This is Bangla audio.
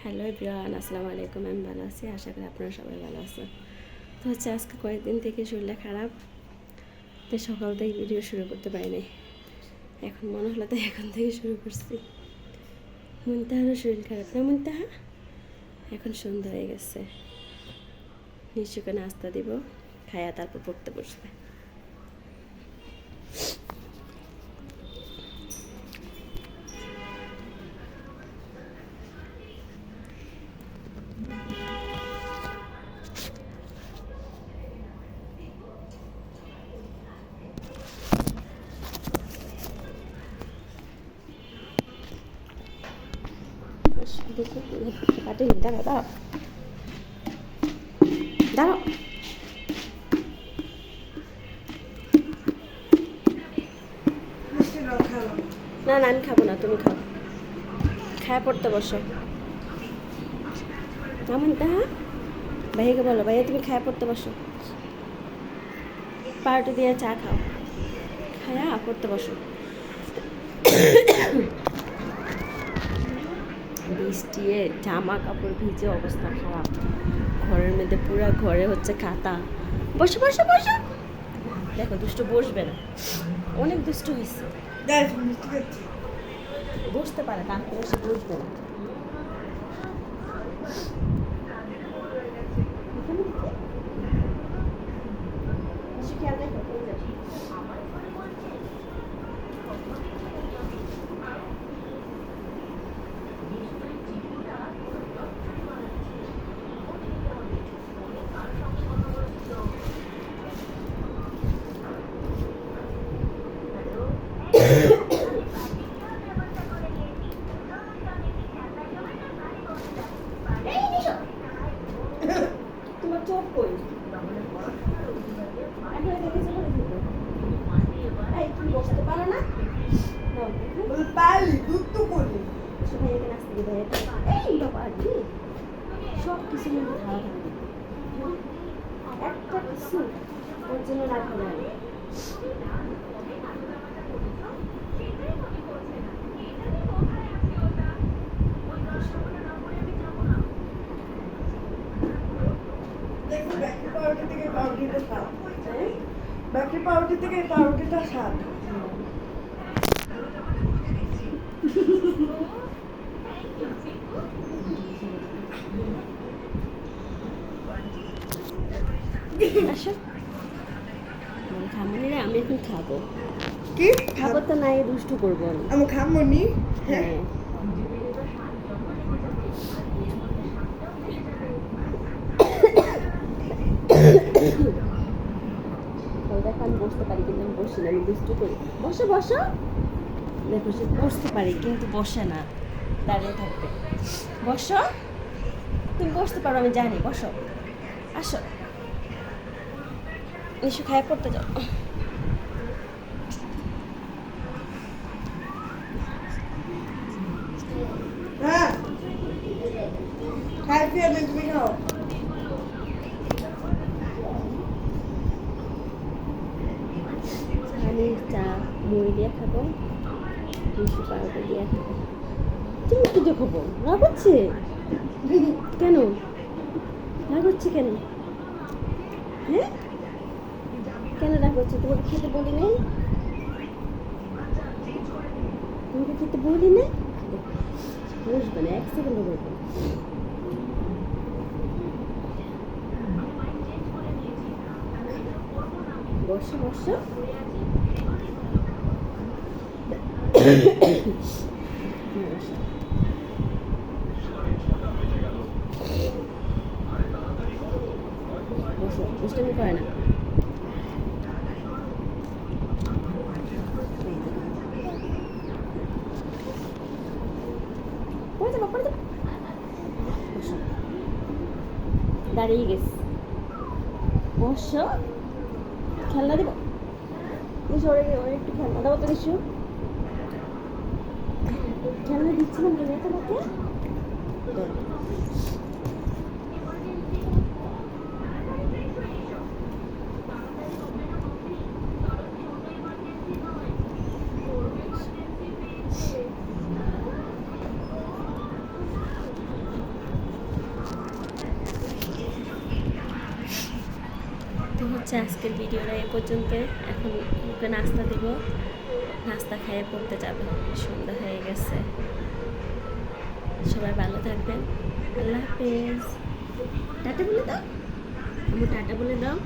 হ্যালো এভরিওয়ান, আসসালামু আলাইকুম। আমি ভালো আছি, আশা করি আপনারা সবাই ভালো আছেন। তো আজকে কয়েকদিন থেকে শরীরটা খারাপ, তাই সকাল থেকে ভিডিও শুরু করতে পারিনি। এখন মনে হলো তাই এখন থেকে শুরু করছি। মুনতাহারও শরীর খারাপ না? মুনতাহা এখন সন্ধ্যা হয়ে গেছে, নিশ্চয়ই নাস্তা দিব, খায়া তারপর পড়তে বসবে। দেখি কাটিনি, দাঁড়াও দাঁড়াও দাঁড়াও। না না, আমি খাবো না, তুমি খাও। খায়া পড়তে বসো। কেমন তাহা ভাইয়াকে বলো, ভাইয়া তুমি খায়া পড়তে বসো। পাউরুটি দিয়ে চা খাও, খায়া পড়তে বসো। বৃষ্টিয়ে জামা কাপড় ভিজে অবস্থা খারাপ, ঘরের মধ্যে পুরা ঘরে হচ্ছে কাঁথা। বসো বসো বসো, দেখো দুষ্ট বসবে না, অনেক দুষ্ট হয়েছে। বসতে পারে, তার করে সে বসবে না। তোমার চোখ কই? তুমি বসতে পারো না? ভাইয়াকে নাচতে দিই, ভাইয়াকে এই বাবা কি সব কিছু কিন্তু খাওয়া থাকবে, একটা কিছু ওর জন্য রাখবে না। বাকি পাউরুটি থেকে পাউরুটিটা স্বাদ। আসো খামনি রে, আমি এখন খাবো। কি খাবো তো নাই, দুষ্টু করবো আমি। আমি খাবো নি। হ্যাঁ দেখো আমি বসতে পারি কিন্তু আমি বসি না, আমি দুষ্টু করি। বসো বসো, দেখো সে বসতে পারি কিন্তু বসে না, দাঁড়িয়ে থাকবে। বসো, তুমি বসতে পারো আমি জানি, বসো। আসো, নিশু খায় পড়তে যাও। হ্যাঁ খাই ফিরে তুমি খাও। আমি চা মুড়ি দিয়ে খাবো, মিষ্টি পাউরুটি দিয়ে খাবো। তুমি একটু দেখাবো, রাগ হচ্ছে কেন? রাগ হচ্ছে কেন? হ্যাঁ কেন রাগ হচ্ছে? তোমাকে খেতে বলি নাই? তোমাকে খেতে বলি না? বসবে না, এক সেকেন্ডও বলবো। বসো বসো। বসো, দুষ্টামি করে না। পড়ে যাবো পড়ে যাবো। বসো, দাঁড়িয়ে গেছি। বসো, খেলনা দিব। ওরে একটু খেলনা দেবো তো কিছু। খেলনা দিচ্ছিলাম বলে তোমাকে। তো হচ্ছে আজকের ভিডিওটা এ পর্যন্ত। এখন ওকে নাস্তা দিব, নাস্তা খেয়ে পড়তে যাবে, সন্ধ্যা হয়ে গেছে। সবাই ভালো থাকবেন, আল্লাহ হাফেজ। টাটা বলে দাও, আমি টাটা বলে দাও।